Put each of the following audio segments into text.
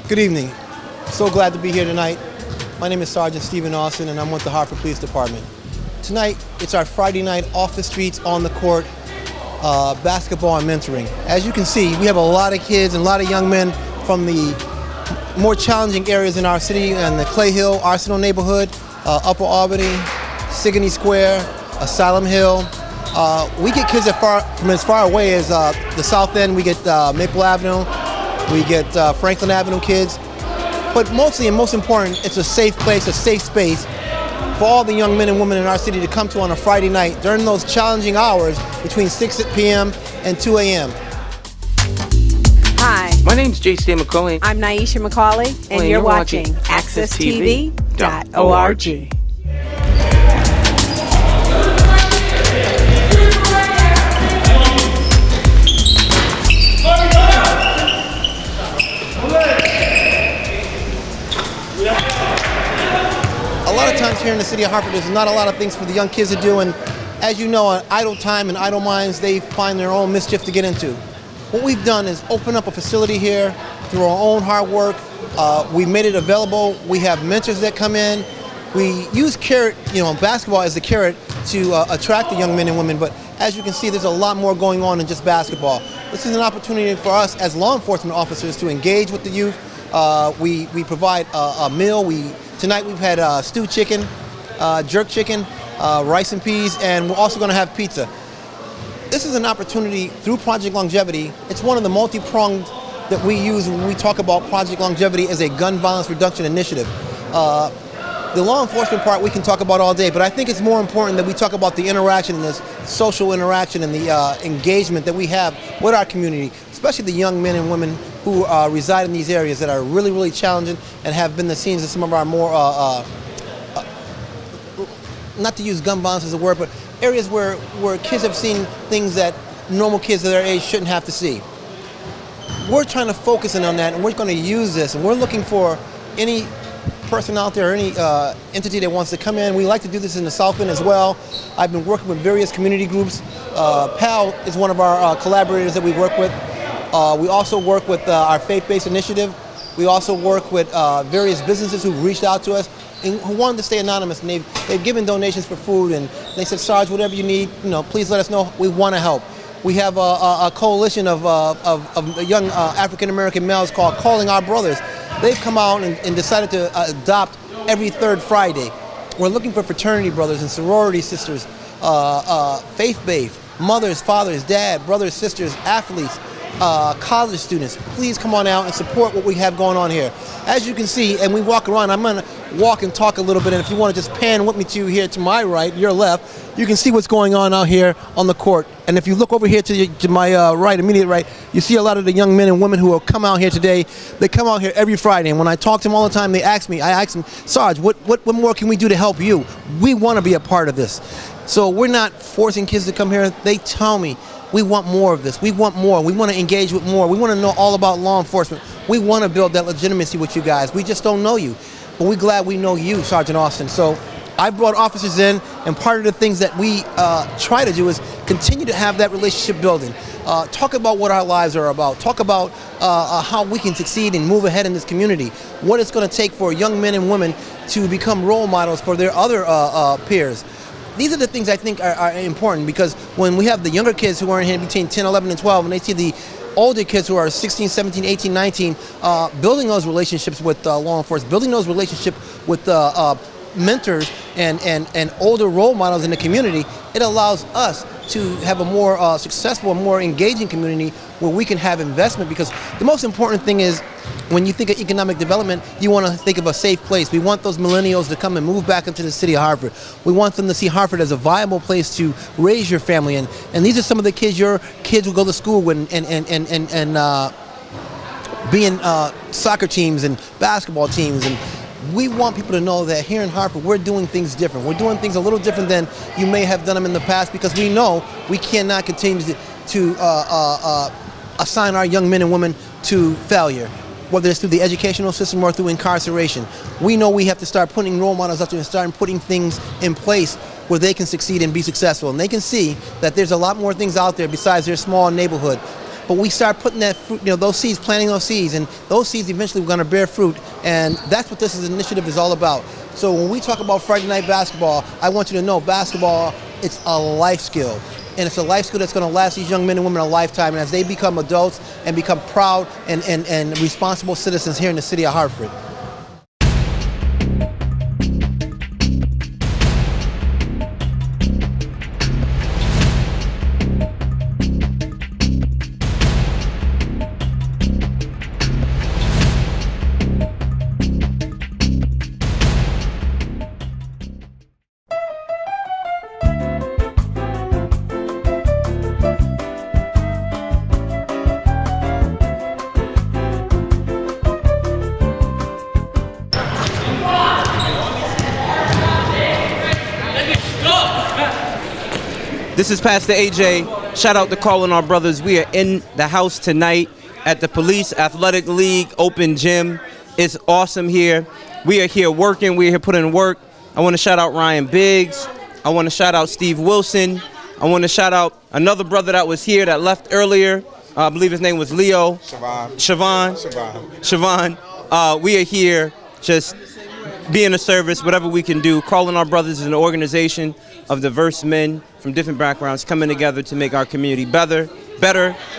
Good evening. So glad to be here tonight. My name is Sergeant Stephen Austin, and I'm with the Hartford Police Department. Tonight, it's our Friday night off the streets, on the court, basketball and mentoring. As you can see, we have a lot of kids and a lot of young men from the more challenging areas in our city, and the Clay Hill, Arsenal neighborhood, Upper Albany, Sigourney Square, Asylum Hill. We get kids from as far away as the South End. We get Maple Avenue. We get Franklin Avenue kids. But mostly and most important, it's a safe place, a safe space for all the young men and women in our city to come to on a Friday night during those challenging hours between 6 p.m. and 2 a.m. Hi. My name's J.C. McCauley. I'm Naisha McCauley, and you're watching AccessTV.org. A lot of times here in the city of Hartford, there's not a lot of things for the young kids to do, and as you know, on idle time and idle minds, they find their own mischief to get into. What we've done is open up a facility here through our own hard work. We made it available. We have mentors that come in. We use basketball as the carrot to attract the young men and women, but as you can see, there's a lot more going on than just basketball. This is an opportunity for us as law enforcement officers to engage with the youth. We provide a meal. Tonight we've had stewed chicken, jerk chicken, rice and peas, and we're also going to have pizza. This is an opportunity through Project Longevity. It's one of the multi-pronged that we use when we talk about Project Longevity as a gun violence reduction initiative. The law enforcement part we can talk about all day, but I think it's more important that we talk about the interaction and this social interaction and the engagement that we have with our community, especially the young men and women who reside in these areas that are really, really challenging and have been the scenes of some of our more, not to use gun violence as a word, but areas where kids have seen things that normal kids of their age shouldn't have to see. We're trying to focus in on that, and we're going to use this, and we're looking for any person out there, any entity that wants to come in. We like to do this in the South End as well. I've been working with various community groups. PAL is one of our collaborators that we work with. We also work with our faith-based initiative. We also work with various businesses who reached out to us and who wanted to stay anonymous, and they've given donations for food, and they said, Sarge, whatever you need, please let us know. We want to help. We have a coalition of young African-American males called Calling Our Brothers. They've come out and decided to adopt every third Friday. We're looking for fraternity brothers and sorority sisters, faith-based, mothers, fathers, dad, brothers, sisters, athletes, college students. Please come on out and support what we have going on here. As you can see, and we walk around, I'm going to walk and talk a little bit, and if you want to just pan with me to here to my right, your left, you can see what's going on out here on the court. And if you look over here to my right, immediate right, you see a lot of the young men and women who have come out here today. They come out here every Friday, and when I talk to them all the time, I ask them, Sarge, what more can we do to help you? We want to be a part of this. So we're not forcing kids to come here. They tell me, we want more of this. We want more. We want to engage with more. We want to know all about law enforcement. We want to build that legitimacy with you guys. We just don't know you. But we're glad we know you, Sergeant Austin. So I brought officers in, and part of the things that we try to do is continue to have that relationship building. Talk about what our lives are about. Talk about how we can succeed and move ahead in this community. What it's going to take for young men and women to become role models for their other peers. These are the things I think are important, because when we have the younger kids who are in here between 10, 11, and 12, and they see the older kids who are 16, 17, 18, 19, building those relationships with law enforcement, building those relationships with mentors and older role models in the community, it allows us to have a more successful and more engaging community where we can have investment, because the most important thing is when you think of economic development, you want to think of a safe place. We want those millennials to come and move back into the city of Hartford. We want them to see Hartford as a viable place to raise your family in. And these are some of the kids your kids will go to school with and be in soccer teams and basketball teams. And we want people to know that here in Hartford, we're doing things different. We're doing things a little different than you may have done them in the past, because we know we cannot continue to assign our young men and women to failure, whether it's through the educational system or through incarceration. We know we have to start putting role models up there and start putting things in place where they can succeed and be successful. And they can see that there's a lot more things out there besides their small neighborhood. but we start putting that fruit, those seeds, planting those seeds, and those seeds eventually are going to bear fruit, and that's what this initiative is all about. So when we talk about Friday night basketball, I want you to know basketball, it's a life skill. And it's a life skill that's going to last these young men and women a lifetime. And as they become adults and become proud and responsible citizens here in the city of Hartford. This is Pastor AJ. Shout out to Calling Our Brothers. We are in the house tonight at the Police Athletic League Open Gym. It's awesome here. We are here working. We are here putting in work. I want to shout out Ryan Biggs. I want to shout out Steve Wilson. I want to shout out another brother that was here that left earlier. I believe his name was Leo. Siobhan. We are here just being a service, whatever we can do. Calling Our Brothers is an organization of diverse men from different backgrounds coming together to make our community better.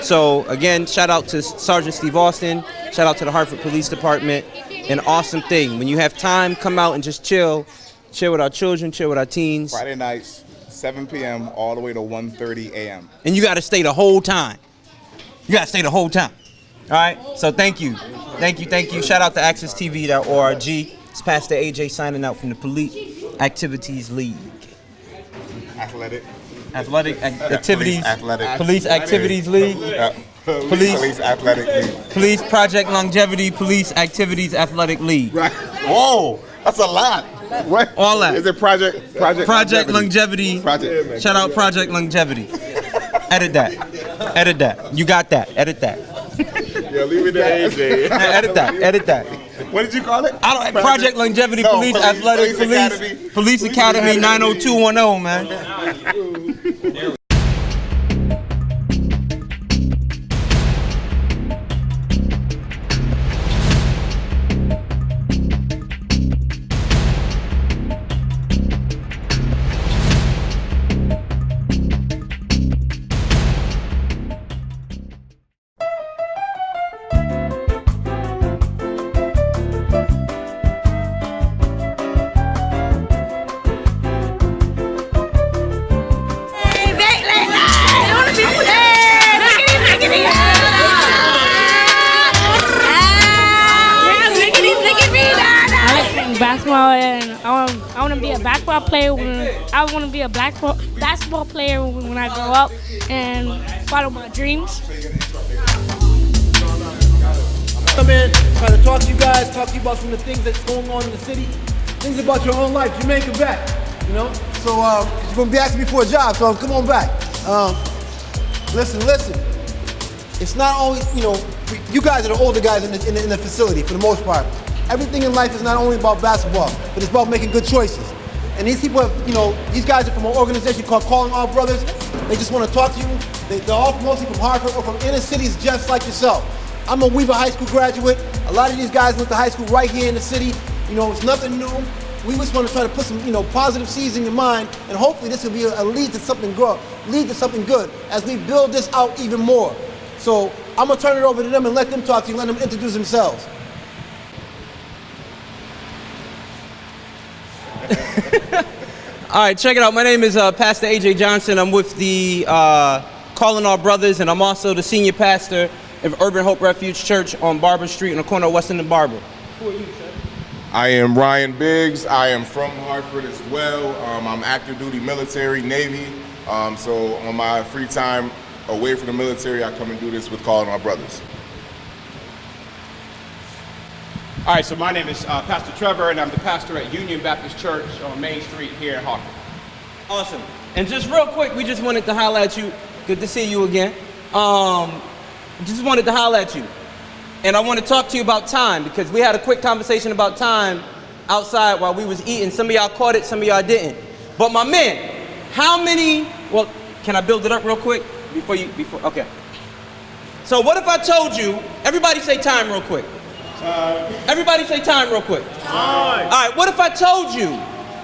So again, shout out to Sergeant Steve Austin. Shout out to the Hartford Police Department. An awesome thing. When you have time, come out and just chill with our children, chill with our teens. Friday nights, 7 p.m. all the way to 1:30 a.m. And you got to stay the whole time. All right? So thank you. Shout out to accesstv.org. It's Pastor AJ signing out from the Police Activities League. Athletic Activities. Police Activities League. Police Athletic League. Police Project Longevity Police Activities Athletic League. Right. Whoa, that's a lot. What? All that. Is it Project Longevity. Project. Shout out Project Longevity. Edit that. You got that. Edit that. Yeah, leave it to AJ. Edit that. What did you call it? Project Longevity Police Athletic Police Academy 90210, man. Basketball, and I want to be a basketball player. I want to be a basketball player when I grow up and follow my dreams. Come in, try to talk to you guys, talk to you about some of the things that's going on in the city, things about your own life. Jamaica back, So you're gonna be asking me for a job, so come on back. Listen. It's not only you guys are the older guys in the facility for the most part. Everything in life is not only about basketball, but it's about making good choices. And these people have, these guys are from an organization called Calling Our Brothers. They just want to talk to you. They're all mostly from Hartford or from inner cities just like yourself. I'm a Weaver High School graduate. A lot of these guys went to high school right here in the city. It's nothing new. We just want to try to put some, positive seeds in your mind, and hopefully this will be a lead to something good as we build this out even more. So I'm gonna turn it over to them and let them talk to you, let them introduce themselves. All right, check it out. My name is Pastor AJ Johnson. I'm with the Calling Our Brothers, and I'm also the senior pastor of Urban Hope Refuge Church on Barber Street on the corner of Weston and Barber. Who are you, sir? I am Ryan Biggs. I am from Hartford as well. I'm active duty military, Navy. So on my free time away from the military, I come and do this with Calling Our Brothers. All right, so my name is Pastor Trevor, and I'm the pastor at Union Baptist Church on Main Street here in Hartford. Awesome. And just real quick, we just wanted to holler at you. Good to see you again. Just wanted to holler at you. And I want to talk to you about time, because we had a quick conversation about time outside while we was eating. Some of y'all caught it, some of y'all didn't. But my man, can I build it up real quick? Okay. So what if I told you, everybody say time real quick. Everybody say time real quick. All right, what if I told you,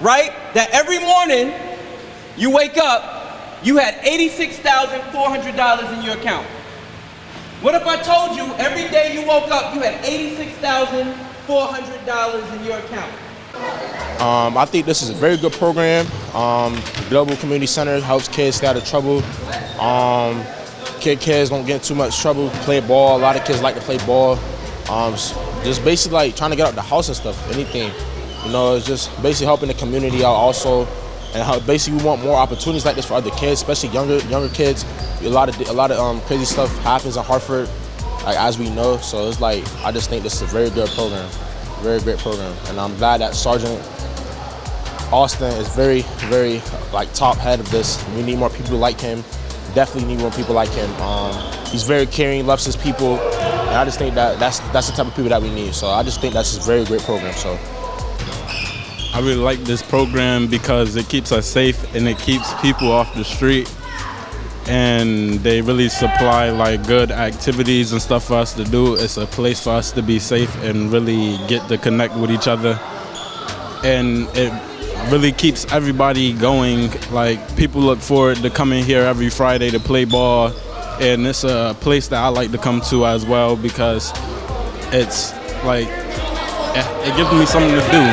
right, that every morning you wake up, you had $86,400 in your account? What if I told you every day you woke up, you had $86,400 in your account? I think this is a very good program. Global Community Center helps kids stay out of trouble. Kids don't get too much trouble, play ball. A lot of kids like to play ball. Just basically like trying to get out the house and stuff, anything. You know, it's just basically helping the community out also. And how basically we want more opportunities like this for other kids, especially younger kids. A lot of crazy stuff happens in Hartford, like, as we know. So it's like, I just think this is a very good program, very great program. And I'm glad that Sergeant Austin is very, very like top head of this. We need more people like him. Definitely need more people like him. He's very caring, loves his people, and I just think that that's the type of people that we need. So I just think that's a very great program. So I really like this program because it keeps us safe and it keeps people off the street, and they really supply like good activities and stuff for us to do. It's a place for us to be safe and really get to connect with each other, and it really keeps everybody going. Like, people look forward to coming here every Friday to play ball, and it's a place that I like to come to as well because it's like, it gives me something to do.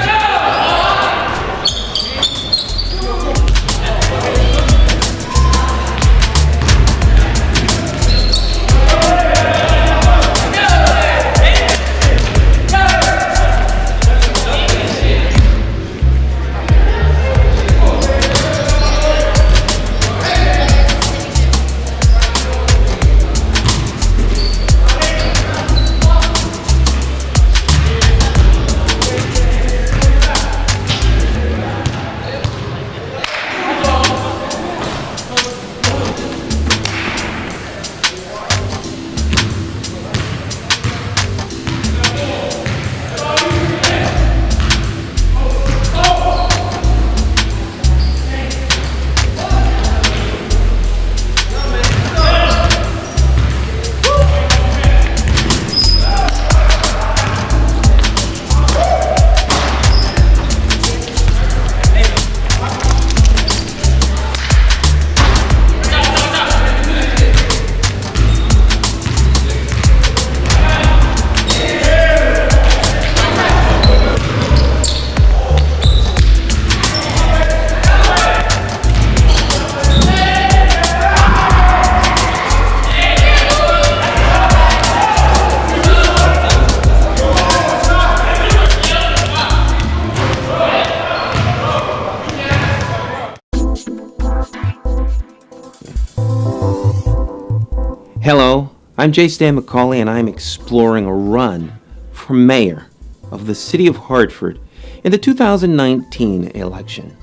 Hello, I'm J. Stan McCauley, and I'm exploring a run for mayor of the city of Hartford in the 2019 election.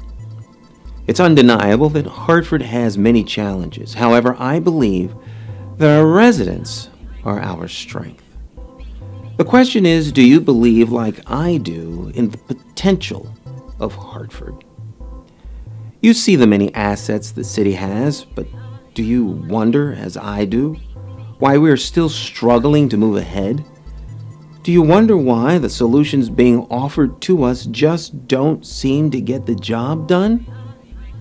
It's undeniable that Hartford has many challenges. However, I believe that our residents are our strength. The question is, do you believe, like I do, in the potential of Hartford? You see the many assets the city has, but do you wonder, as I do, why we are still struggling to move ahead? Do you wonder why the solutions being offered to us just don't seem to get the job done?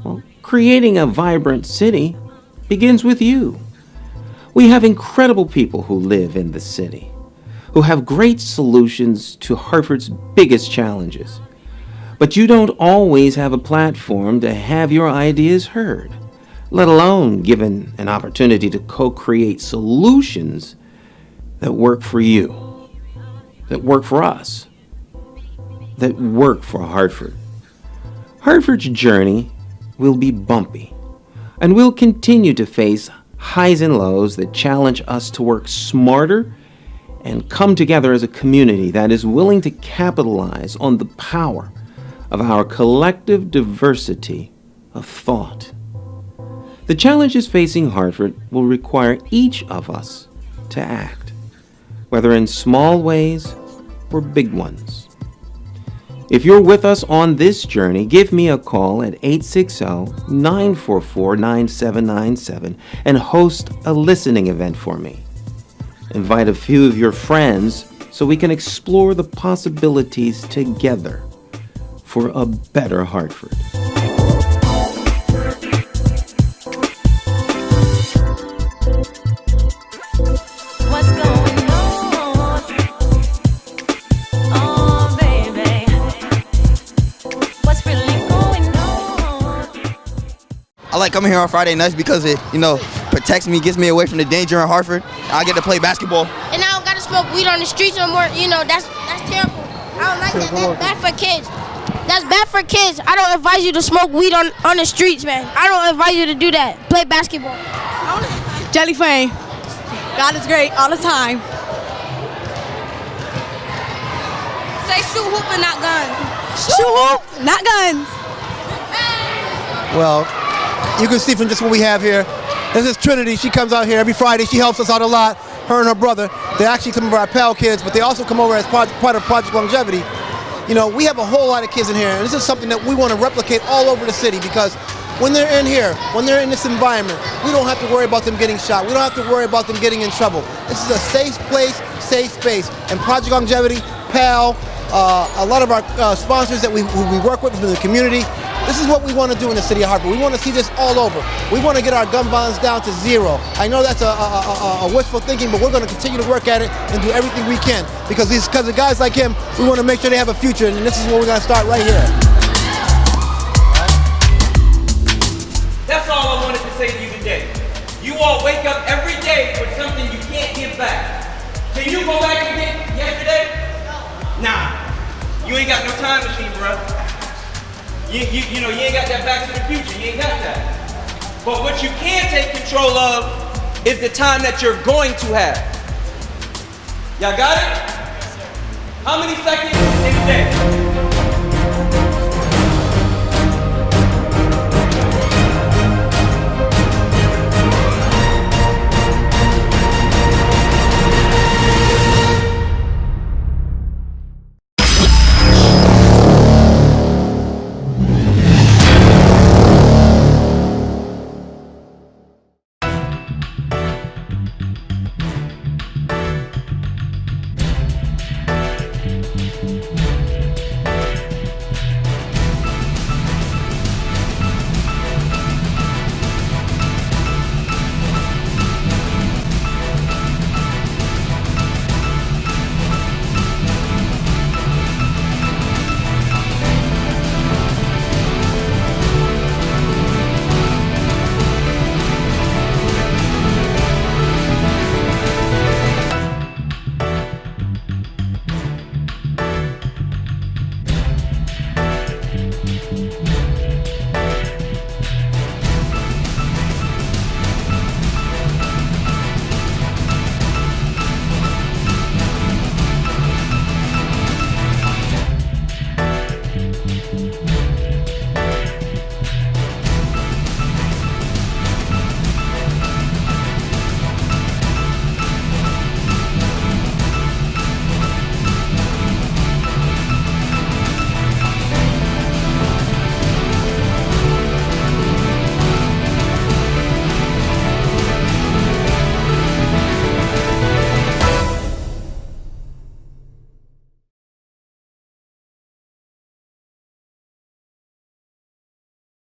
Well, creating a vibrant city begins with you. We have incredible people who live in the city, who have great solutions to Hartford's biggest challenges. But you don't always have a platform to have your ideas heard, let alone given an opportunity to co-create solutions that work for you, that work for us, that work for Hartford. Hartford's journey will be bumpy, and we'll continue to face highs and lows that challenge us to work smarter and come together as a community that is willing to capitalize on the power of our collective diversity of thought. The challenges facing Hartford will require each of us to act, whether in small ways or big ones. If you're with us on this journey, give me a call at 860-944-9797 and host a listening event for me. Invite a few of your friends so we can explore the possibilities together for a better Hartford. What's going on? Oh, baby. What's really going on? I like coming here on Friday nights because it, protects me, gets me away from the danger in Hartford. I get to play basketball. And I don't gotta smoke weed on the streets no more. That's terrible. I don't like that. That's bad for kids. That's bad for kids. I don't advise you to smoke weed on the streets, man. I don't advise you to do that. Play basketball. Jelly Fame. God is great all the time. Say shoot hoop and not guns. Shoot hoop, not guns. Well, you can see from just what we have here. This is Trinity. She comes out here every Friday. She helps us out a lot, her and her brother. They're actually some of our pal kids, but they also come over as part of Project Longevity. We have a whole lot of kids in here, and this is something that we want to replicate all over the city because when they're in here, when they're in this environment, we don't have to worry about them getting shot. We don't have to worry about them getting in trouble. This is a safe place, safe space. And Project Longevity, PAL, a lot of our sponsors that we work with in the community, this is what we want to do in the city of Hartford. We want to see this all over. We want to get our gun violence down to zero. I know that's a wishful thinking, but we're going to continue to work at it and do everything we can because of guys like him, we want to make sure they have a future, and this is where we're going to start right here. That's all I wanted to say to you today. You all wake up every day with something you can't give back. Can you go back and get yesterday? Nah. You ain't got no time machine, bro. You ain't got that back to the future. You ain't got that. But what you can take control of is the time that you're going to have. Y'all got it? How many seconds in a day?